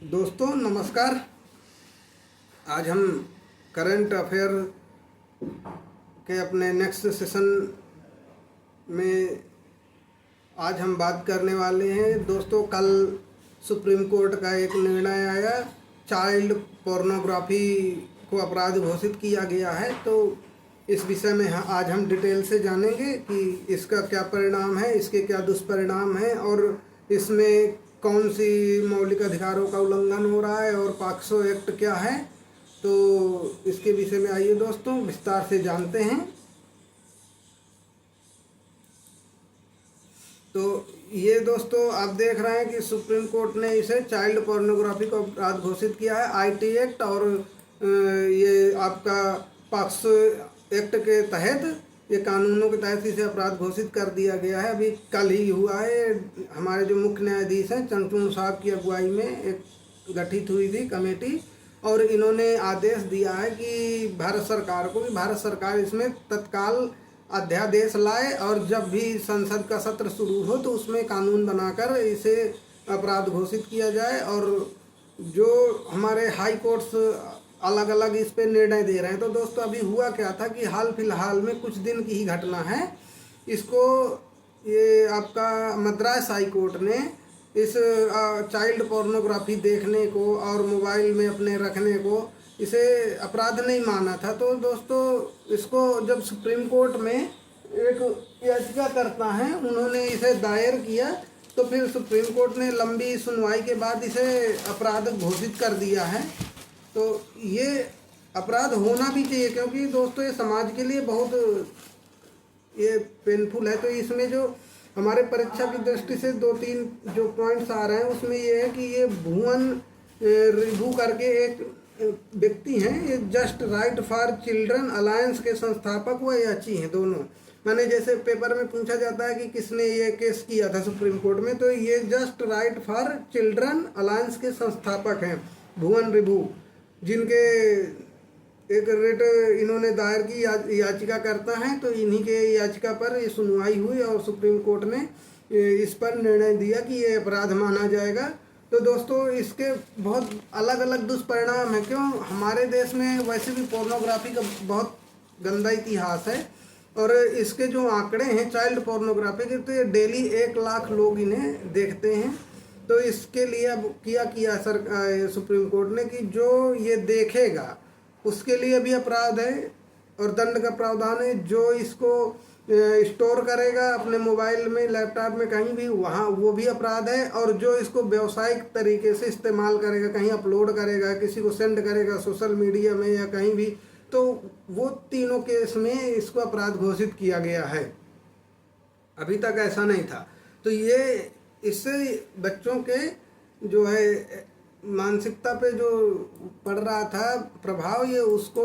दोस्तों नमस्कार। आज हम करंट अफेयर के अपने नेक्स्ट सेशन में आज हम बात करने वाले हैं। दोस्तों कल सुप्रीम कोर्ट का एक निर्णय आया, चाइल्ड पोर्नोग्राफी को अपराध घोषित किया गया है। तो इस विषय में आज हम डिटेल से जानेंगे कि इसका क्या परिणाम है, इसके क्या दुष्परिणाम हैं और इसमें कौन सी मौलिक अधिकारों का उल्लंघन हो रहा है और पॉक्सो एक्ट क्या है। तो इसके विषय में आइए दोस्तों विस्तार से जानते हैं। तो ये दोस्तों आप देख रहे हैं कि सुप्रीम कोर्ट ने इसे चाइल्ड पोर्नोग्राफी को अपराध घोषित किया है। आईटी एक्ट और ये आपका पॉक्सो एक्ट के तहत, ये कानूनों के तहत इसे अपराध घोषित कर दिया गया है। अभी कल ही हुआ है। हमारे जो मुख्य न्यायाधीश हैं चंद्रचूड़ साहब की अगुवाई में एक गठित हुई थी कमेटी, और इन्होंने आदेश दिया है कि भारत सरकार इसमें तत्काल अध्यादेश लाए और जब भी संसद का सत्र शुरू हो तो उसमें कानून बनाकर इसे अपराध घोषित किया जाए। और जो हमारे हाई कोर्ट्स अलग अलग इस पे निर्णय दे रहे हैं। तो दोस्तों अभी हुआ क्या था कि हाल फिलहाल में कुछ दिन की ही घटना है। इसको ये आपका मद्रास हाई कोर्ट ने इस चाइल्ड पोर्नोग्राफी देखने को और मोबाइल में अपने रखने को इसे अपराध नहीं माना था। तो दोस्तों इसको जब सुप्रीम कोर्ट में एक याचिकाकर्ता हैं उन्होंने इसे दायर किया तो फिर सुप्रीम कोर्ट ने लंबी सुनवाई के बाद इसे अपराध घोषित कर दिया है। तो ये अपराध होना भी चाहिए क्योंकि दोस्तों ये समाज के लिए बहुत ये पेनफुल है। तो इसमें जो हमारे परीक्षा की दृष्टि से 2-3 जो पॉइंट्स आ रहे हैं उसमें ये है कि ये भुवन रिभू करके एक व्यक्ति हैं, ये just right for children alliance के संस्थापक व याची हैं दोनों। मैंने जैसे पेपर में पूछा जाता है कि किसने ये केस किया था सुप्रीम कोर्ट में, तो ये just right for children alliance के संस्थापक हैं भुवन रिभू, जिनके एक रेट इन्होंने दायर की याचिका करता है। तो इन्हीं के याचिका पर ये सुनवाई हुई और सुप्रीम कोर्ट ने इस पर निर्णय दिया कि ये अपराध माना जाएगा। तो दोस्तों इसके बहुत अलग अलग दुष्परिणाम हैं। क्यों, हमारे देश में वैसे भी पोर्नोग्राफी का बहुत गंदा इतिहास है और इसके जो आंकड़े हैं चाइल्ड पोर्नोग्राफी के, तो ये डेली 1 लाख लोग इन्हें देखते हैं। तो इसके लिए अब किया सुप्रीम कोर्ट ने कि जो ये देखेगा उसके लिए भी अपराध है और दंड का प्रावधान है। जो इसको स्टोर करेगा अपने मोबाइल में, लैपटॉप में, कहीं भी, वहाँ वो भी अपराध है। और जो इसको व्यावसायिक तरीके से इस्तेमाल करेगा, कहीं अपलोड करेगा, किसी को सेंड करेगा सोशल मीडिया में या कहीं भी, तो वो तीनों केस में इसको अपराध घोषित किया गया है। अभी तक ऐसा नहीं था। तो ये इससे बच्चों के जो है मानसिकता पे जो पड़ रहा था प्रभाव, ये उसको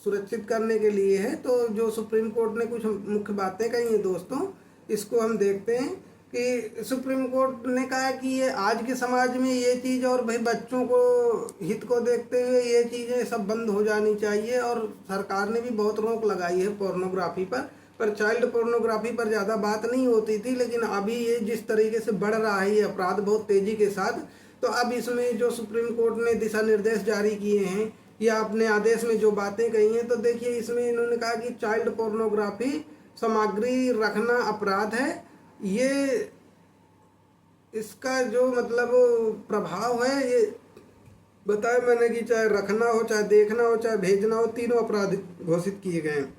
सुरक्षित करने के लिए है। तो जो सुप्रीम कोर्ट ने कुछ मुख्य बातें कही हैं दोस्तों, इसको हम देखते हैं कि सुप्रीम कोर्ट ने कहा कि ये आज के समाज में ये चीज़ और भाई बच्चों को हित को देखते हुए ये चीज़ें सब बंद हो जानी चाहिए। और सरकार ने भी बहुत रोक लगाई है पोर्नोग्राफी पर चाइल्ड पोर्नोग्राफी पर ज़्यादा बात नहीं होती थी, लेकिन अभी ये जिस तरीके से बढ़ रहा है ये अपराध बहुत तेज़ी के साथ, तो अब इसमें जो सुप्रीम कोर्ट ने दिशा निर्देश जारी किए हैं या अपने आदेश में जो बातें कही हैं, तो देखिए इसमें इन्होंने कहा कि चाइल्ड पोर्नोग्राफी सामग्री रखना अपराध है। ये इसका जो मतलब प्रभाव है ये बताया मैंने कि चाहे रखना हो, चाहे देखना हो, चाहे भेजना हो, तीनों अपराध घोषित किए गए हैं।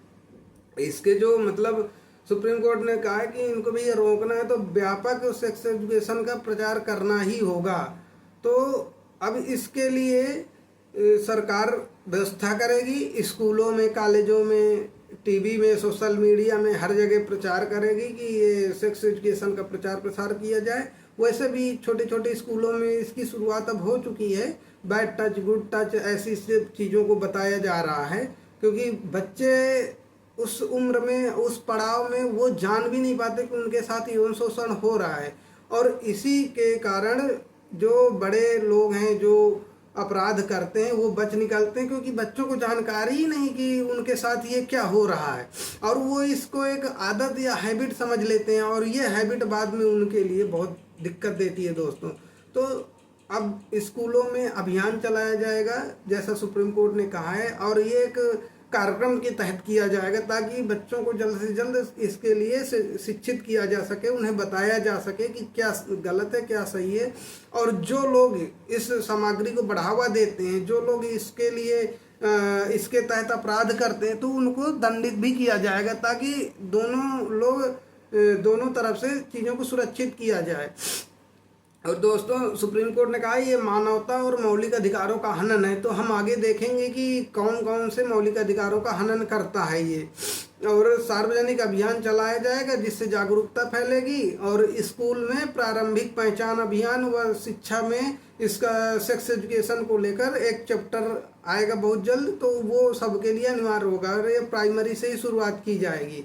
इसके जो मतलब सुप्रीम कोर्ट ने कहा है कि इनको भी ये रोकना है तो व्यापक सेक्स एजुकेशन का प्रचार करना ही होगा। तो अब इसके लिए सरकार व्यवस्था करेगी, स्कूलों में, कॉलेजों में, टीवी में, सोशल मीडिया में, हर जगह प्रचार करेगी कि ये सेक्स एजुकेशन का प्रचार प्रसार किया जाए। वैसे भी छोटे छोटे स्कूलों में इसकी शुरुआत अब हो चुकी है। बैड टच, गुड टच, ऐसी चीज़ों को बताया जा रहा है क्योंकि बच्चे उस उम्र में, उस पड़ाव में वो जान भी नहीं पाते कि उनके साथ यौन शोषण हो रहा है। और इसी के कारण जो बड़े लोग हैं जो अपराध करते हैं वो बच निकलते हैं क्योंकि बच्चों को जानकारी ही नहीं कि उनके साथ ये क्या हो रहा है और वो इसको एक आदत या हैबिट समझ लेते हैं और ये हैबिट बाद में उनके लिए बहुत दिक्कत देती है दोस्तों। तो अब स्कूलों में अभियान चलाया जाएगा जैसा सुप्रीम कोर्ट ने कहा है, और ये एक कार्यक्रम के तहत किया जाएगा ताकि बच्चों को जल्द से जल्द इसके लिए शिक्षित किया जा सके, उन्हें बताया जा सके कि क्या गलत है क्या सही है। और जो लोग इस सामग्री को बढ़ावा देते हैं, जो लोग इसके लिए इसके तहत अपराध करते हैं, तो उनको दंडित भी किया जाएगा ताकि दोनों तरफ से चीज़ों को सुरक्षित किया जाए। और दोस्तों, सुप्रीम कोर्ट ने कहा ये मानवता और मौलिक अधिकारों का हनन है, तो हम आगे देखेंगे कि कौन कौन से मौलिक अधिकारों का हनन करता है ये। और सार्वजनिक अभियान चलाया जाएगा जिससे जागरूकता फैलेगी, और स्कूल में प्रारंभिक पहचान अभियान व शिक्षा में इसका सेक्स एजुकेशन को लेकर एक चैप्टर आएगा बहुत जल्द, तो वो सबके लिए अनिवार्य होगा और ये प्राइमरी से ही शुरुआत की जाएगी।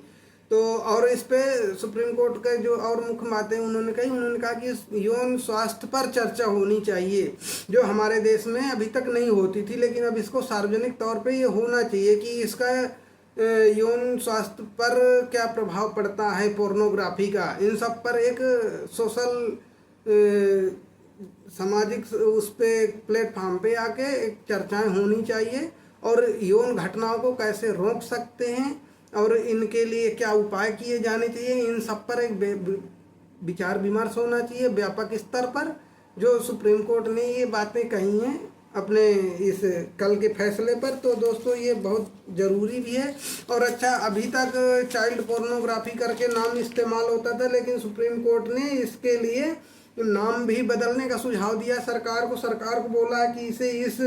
तो और इस पे सुप्रीम कोर्ट के जो और मुख्य बातें उन्होंने कहा कि यौन स्वास्थ्य पर चर्चा होनी चाहिए, जो हमारे देश में अभी तक नहीं होती थी, लेकिन अब इसको सार्वजनिक तौर पे ये होना चाहिए कि इसका यौन स्वास्थ्य पर क्या प्रभाव पड़ता है पोर्नोग्राफी का। इन सब पर एक सोशल सामाजिक उस पे प्लेटफॉर्म पे आके एक चर्चाएं होनी चाहिए, और यौन घटनाओं को कैसे रोक सकते हैं और इनके लिए क्या उपाय किए जाने चाहिए, इन सब पर एक विचार विमर्श होना चाहिए व्यापक स्तर पर। जो सुप्रीम कोर्ट ने ये बातें कही हैं अपने इस कल के फैसले पर, तो दोस्तों ये बहुत ज़रूरी भी है। और अच्छा, अभी तक चाइल्ड पोर्नोग्राफी करके नाम इस्तेमाल होता था, लेकिन सुप्रीम कोर्ट ने इसके लिए नाम भी बदलने का सुझाव दिया सरकार को बोला कि इसे इस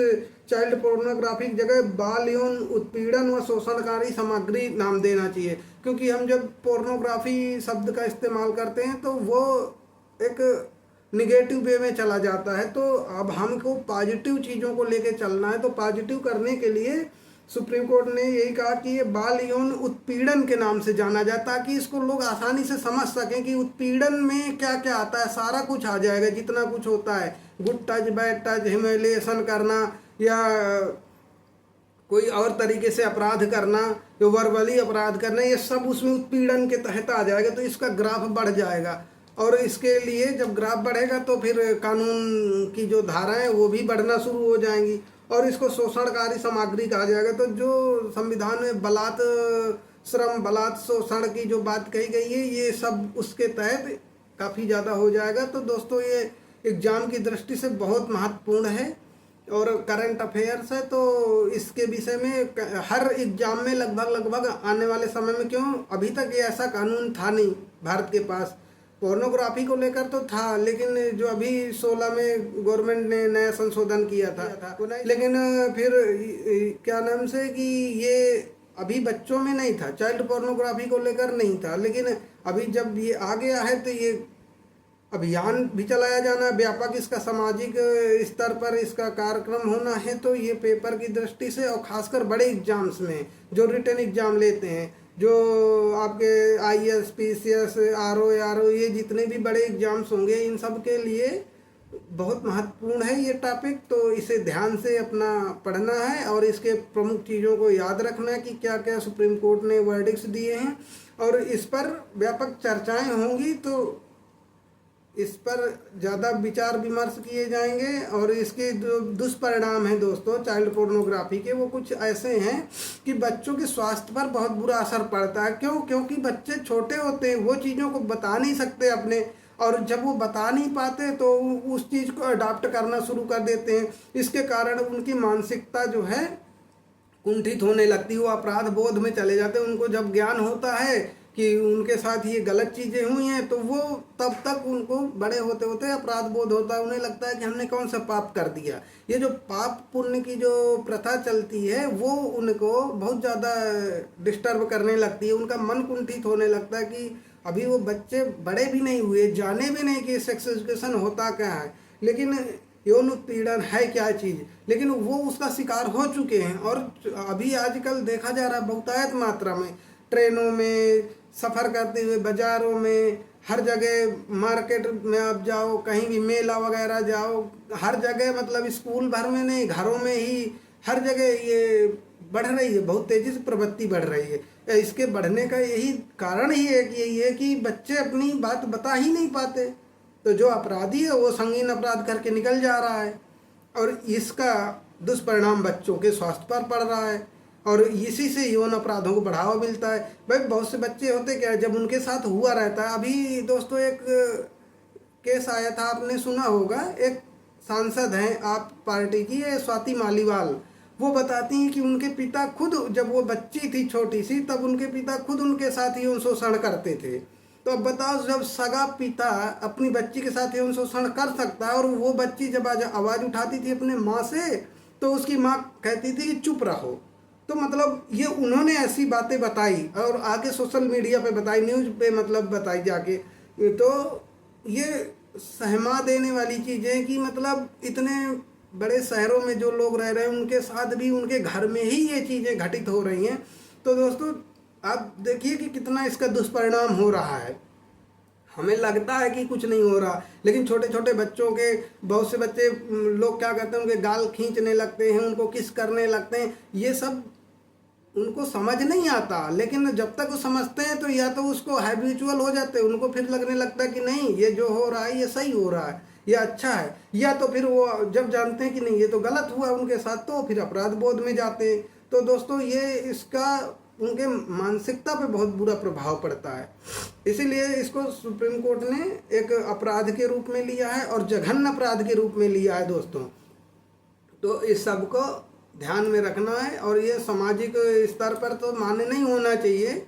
चाइल्ड पोर्नोग्राफी की जगह बाल यौन उत्पीड़न व शोषणकारी सामग्री नाम देना चाहिए, क्योंकि हम जब पोर्नोग्राफी शब्द का इस्तेमाल करते हैं तो वो एक निगेटिव वे में चला जाता है। तो अब हमको पॉजिटिव चीज़ों को लेके चलना है, तो पॉजिटिव करने के लिए सुप्रीम कोर्ट ने यही कहा कि ये बाल यौन उत्पीड़न के नाम से जाना जाए, ताकि इसको लोग आसानी से समझ सकें कि उत्पीड़न में क्या क्या आता है। सारा कुछ आ जाएगा जितना कुछ होता है, good touch, bad touch, humiliation करना या कोई और तरीके से अपराध करना, जो वर्बली अपराध करना, ये सब उसमें उत्पीड़न के तहत आ जाएगा। तो इसका ग्राफ बढ़ जाएगा, और इसके लिए जब ग्राफ बढ़ेगा तो फिर कानून की जो धाराएं वो भी बढ़ना शुरू हो जाएंगी, और इसको शोषणकारी सामग्री कहा जाएगा। तो जो संविधान में बलात् श्रम, बलात् शोषण की जो बात कही गई है, ये सब उसके तहत काफ़ी ज़्यादा हो जाएगा। तो दोस्तों, ये एग्ज़ाम की दृष्टि से बहुत महत्वपूर्ण है और करंट अफेयर्स है, तो इसके विषय में हर एग्ज़ाम में लगभग आने वाले समय में, क्यों अभी तक ये ऐसा कानून था नहीं भारत के पास। पोर्नोग्राफी को लेकर तो था, लेकिन जो अभी 16 में गवर्नमेंट ने नया संशोधन किया था, लेकिन फिर क्या नाम से कि ये अभी बच्चों में नहीं था, चाइल्ड पोर्नोग्राफी को लेकर नहीं था। लेकिन अभी जब ये आ गया है तो ये अभियान भी चलाया जाना, व्यापक इसका सामाजिक स्तर पर इसका कार्यक्रम होना है। तो ये पेपर की दृष्टि से, और खासकर बड़े एग्जाम्स में जो रिटन एग्जाम लेते हैं, जो आपके IAS, PCS, RO, ये जितने भी बड़े एग्जाम्स होंगे, इन सब के लिए बहुत महत्वपूर्ण है ये टॉपिक। तो इसे ध्यान से अपना पढ़ना है और इसके प्रमुख चीज़ों को याद रखना है कि क्या क्या सुप्रीम कोर्ट ने वर्डिक्ट्स दिए हैं, और इस पर व्यापक चर्चाएं होंगी। तो इस पर ज़्यादा विचार विमर्श किए जाएंगे, और इसके जो दुष्परिणाम हैं दोस्तों चाइल्ड पोर्नोग्राफी के, वो कुछ ऐसे हैं कि बच्चों के स्वास्थ्य पर बहुत बुरा असर पड़ता है। क्योंकि बच्चे छोटे होते हैं, वो चीज़ों को बता नहीं सकते अपने, और जब वो बता नहीं पाते तो उस चीज़ को अडॉप्ट करना शुरू कर देते हैं। इसके कारण उनकी मानसिकता जो है कुंठित होने लगती है, वो अपराध बोध में चले जाते हैं। उनको जब ज्ञान होता है कि उनके साथ ये गलत चीज़ें हुई हैं, तो वो तब तक उनको बड़े होते होते अपराध बोध होता है, उन्हें लगता है कि हमने कौन सा पाप कर दिया। ये जो पाप पुण्य की जो प्रथा चलती है, वो उनको बहुत ज़्यादा डिस्टर्ब करने लगती है। उनका मन कुंठित होने लगता है कि अभी वो बच्चे बड़े भी नहीं हुए, जाने भी नहीं कि सेक्स एजुकेशन होता क्या है, लेकिन यौन उत्पीड़न है क्या चीज़, लेकिन वो उसका शिकार हो चुके हैं। और अभी आजकल देखा जा रहा है बहुतायत मात्रा में, ट्रेनों में सफ़र करते हुए, बाज़ारों में, हर जगह मार्केट में आप जाओ, कहीं भी मेला वगैरह जाओ, हर जगह, मतलब स्कूल भर में नहीं, घरों में ही हर जगह ये बढ़ रही है, बहुत तेज़ी से प्रवृत्ति बढ़ रही है। इसके बढ़ने का यही कारण ही एक यही है कि बच्चे अपनी बात बता ही नहीं पाते। तो जो अपराधी है वो संगीन अपराध करके निकल जा रहा है और इसका दुष्परिणाम बच्चों के स्वास्थ्य पर पड़ रहा है और इसी से यौन अपराधों को बढ़ावा मिलता है। भाई बहुत से बच्चे होते क्या है, जब उनके साथ हुआ रहता है। अभी दोस्तों एक केस आया था, आपने सुना होगा, एक सांसद हैं आप पार्टी की, स्वाति मालीवाल। वो बताती हैं कि उनके पिता खुद, जब वो बच्ची थी छोटी सी, तब उनके पिता खुद उनके साथ यौन शोषण करते थे। तो अब बताओ, जब सगा पिता अपनी बच्ची के साथ यौन शोषण कर सकता है और वो बच्ची जब आवाज़ उठाती थी अपने माँ से, तो उसकी माँ कहती थी कि चुप रहो। तो मतलब ये उन्होंने ऐसी बातें बताई और आगे सोशल मीडिया पे बताई, न्यूज़ पे मतलब बताई जाके। तो ये सहमा देने वाली चीज़ें कि मतलब इतने बड़े शहरों में जो लोग रह रहे हैं उनके साथ भी उनके घर में ही ये चीज़ें घटित हो रही हैं। तो दोस्तों आप देखिए कि कितना इसका दुष्परिणाम हो रहा है। हमें लगता है कि कुछ नहीं हो रहा, लेकिन छोटे छोटे बच्चों के, बहुत से बच्चे लोग क्या करते हैं, उनके गाल खींचने लगते हैं, उनको किस करने लगते हैं। ये सब उनको समझ नहीं आता, लेकिन जब तक वो समझते हैं तो या तो उसको हैबिचुअल हो जाते हैं, उनको फिर लगने लगता है कि नहीं ये जो हो रहा है ये सही हो रहा है, ये अच्छा है। या तो फिर वो जब जानते हैं कि नहीं ये तो गलत हुआ उनके साथ, तो फिर अपराध बोध में जाते हैं। तो दोस्तों ये इसका उनके मानसिकता पे बहुत बुरा प्रभाव पड़ता है। इसीलिए इसको सुप्रीम कोर्ट ने एक अपराध के रूप में लिया है और जघन्य अपराध के रूप में लिया है दोस्तों। तो इस सब को ध्यान में रखना है और ये सामाजिक स्तर पर तो मान्य नहीं होना चाहिए।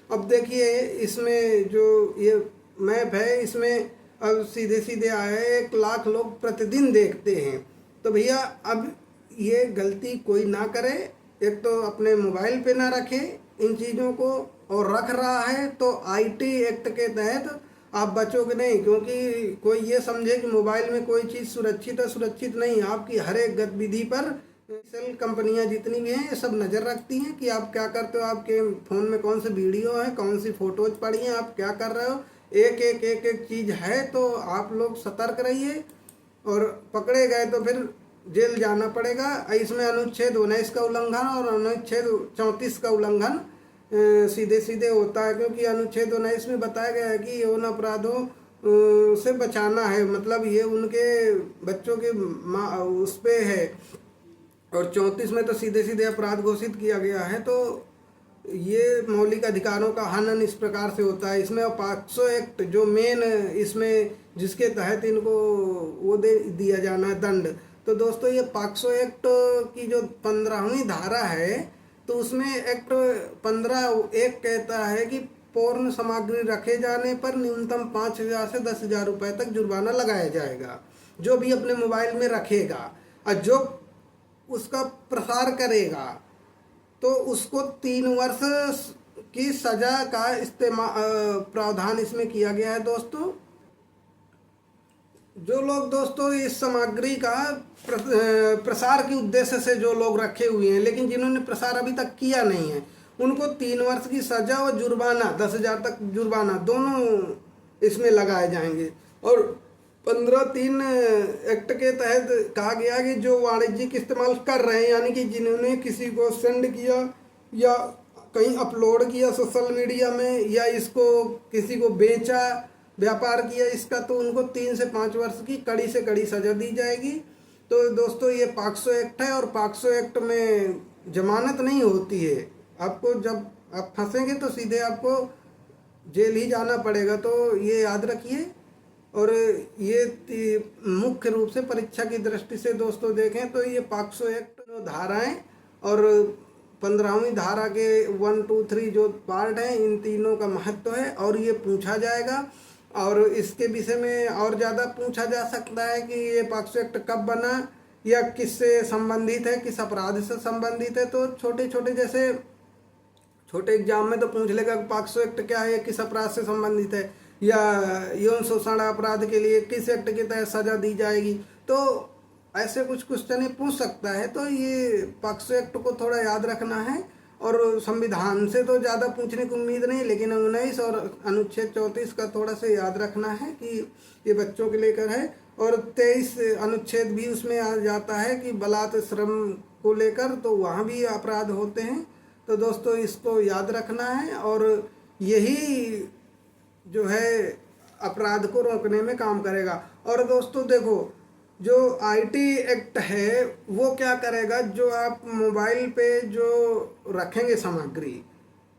अब देखिए इसमें जो ये मैप है, इसमें अब सीधे सीधे आया है 1 लाख लोग प्रतिदिन देखते हैं। तो भैया अब ये गलती कोई ना करे, एक तो अपने मोबाइल पे ना रखे इन चीज़ों को, और रख रहा है तो आईटी एक्ट के तहत आप बचोगे नहीं। क्योंकि कोई ये समझे कि मोबाइल में कोई चीज़ सुरक्षित है, सुरक्षित नहीं। आपकी हर एक गतिविधि पर सेल कंपनियां जितनी भी हैं ये सब नज़र रखती हैं कि आप क्या करते हो, आपके फ़ोन में कौन सी वीडियो है, कौन सी फ़ोटोज़ पड़ी हैं, आप क्या कर रहे हो, एक चीज़ है। तो आप लोग सतर्क रहिए और पकड़े गए तो फिर जेल जाना पड़ेगा। इसमें अनुच्छेद 19 का उल्लंघन और अनुच्छेद 34 का उल्लंघन सीधे सीधे होता है। क्योंकि अनुच्छेद 19 में बताया गया है कि यौन अपराधों से बचाना है, मतलब ये उनके बच्चों के उस पर है। और 34 में तो सीधे सीधे अपराध घोषित किया गया है। तो ये मौलिक अधिकारों का हनन इस प्रकार से होता है। इसमें पॉक्सो एक्ट जो मेन इसमें जिसके तहत इनको वो दे दिया जाना है दंड। तो दोस्तों ये पॉक्सो एक्ट की जो 15वीं धारा है, तो उसमें एक्ट 15(1) कहता है कि पोर्न सामग्री रखे जाने पर न्यूनतम 5,000 से 10,000 रुपये तक जुर्माना लगाया जाएगा, जो भी अपने मोबाइल में रखेगा। और जो उसका प्रसार करेगा तो उसको 3 वर्ष की सजा का प्रावधान इसमें किया गया है। दोस्तों जो लोग दोस्तों इस सामग्री का प्रसार के उद्देश्य से जो लोग रखे हुए हैं, लेकिन जिन्होंने प्रसार अभी तक किया नहीं है, उनको 3 वर्ष की सजा और जुर्माना 10,000 तक जुर्माना दोनों इसमें लगाए जाएंगे। और 15(3) एक्ट के तहत कहा गया कि जो वाणिज्यिक इस्तेमाल कर रहे हैं, यानी कि जिन्होंने किसी को सेंड किया या कहीं अपलोड किया सोशल मीडिया में, या इसको किसी को बेचा, व्यापार किया इसका, तो उनको 3 से 5 वर्ष की कड़ी से कड़ी सज़ा दी जाएगी। तो दोस्तों ये पॉक्सो एक्ट है और पॉक्सो एक्ट में जमानत नहीं होती है। आपको जब आप फंसेंगे तो सीधे आपको जेल ही जाना पड़ेगा। तो ये याद रखिए। और ये मुख्य रूप से परीक्षा की दृष्टि से दोस्तों देखें तो ये पॉक्सो एक्ट धाराएं और 15वीं धारा के 1, 2, 3 जो पार्ट हैं, इन तीनों का महत्व है और ये पूछा जाएगा। और इसके विषय में और ज़्यादा पूछा जा सकता है कि ये पॉक्सो एक्ट कब बना या किससे संबंधित है, किस अपराध से संबंधित है। तो छोटे छोटे जैसे छोटे एग्जाम में तो पूछ लेगा पॉक्सो एक्ट क्या है, किस अपराध से संबंधित है, या यौन शोषण अपराध के लिए किस एक्ट के तहत सजा दी जाएगी। तो ऐसे कुछ क्वेश्चन पूछ सकता है। तो ये पॉक्सो एक्ट को थोड़ा याद रखना है। और संविधान से तो ज़्यादा पूछने की उम्मीद नहीं, लेकिन 19 और अनुच्छेद 34 का थोड़ा सा याद रखना है कि ये बच्चों के लेकर है। और 23 अनुच्छेद भी उसमें आ जाता है कि बलात् श्रम को लेकर, तो वहाँ भी अपराध होते हैं। तो दोस्तों इसको याद रखना है। और यही जो है अपराध को रोकने में काम करेगा। और दोस्तों देखो, जो आईटी एक्ट है वो क्या करेगा, जो आप मोबाइल पे जो रखेंगे सामग्री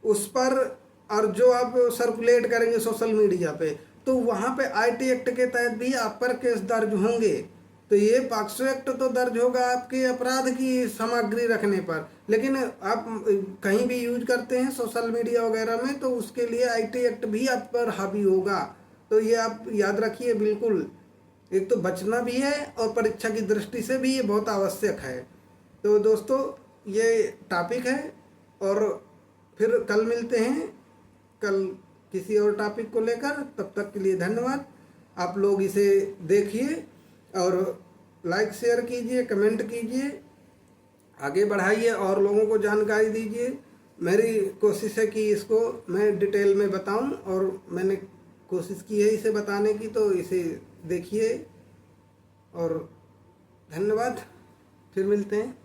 उस पर, और जो आप सर्कुलेट करेंगे सोशल मीडिया पे, तो वहाँ पे आईटी एक्ट के तहत भी आप पर केस दर्ज होंगे। तो ये पॉक्सो एक्ट तो दर्ज होगा आपके अपराध की सामग्री रखने पर, लेकिन आप कहीं भी यूज करते हैं सोशल मीडिया वगैरह में, तो उसके लिए आईटी एक्ट भी आप पर हावी होगा। तो ये आप याद रखिए बिल्कुल, एक तो बचना भी है और परीक्षा की दृष्टि से भी ये बहुत आवश्यक है। तो दोस्तों ये टॉपिक है, और फिर कल मिलते हैं, कल किसी और टॉपिक को लेकर। तब तक के लिए धन्यवाद। आप लोग इसे देखिए और लाइक शेयर कीजिए, कमेंट कीजिए, आगे बढ़ाइए और लोगों को जानकारी दीजिए। मेरी कोशिश है कि इसको मैं डिटेल में बताऊं, और मैंने कोशिश की है इसे बताने की, तो इसे देखिए और धन्यवाद। फिर मिलते हैं।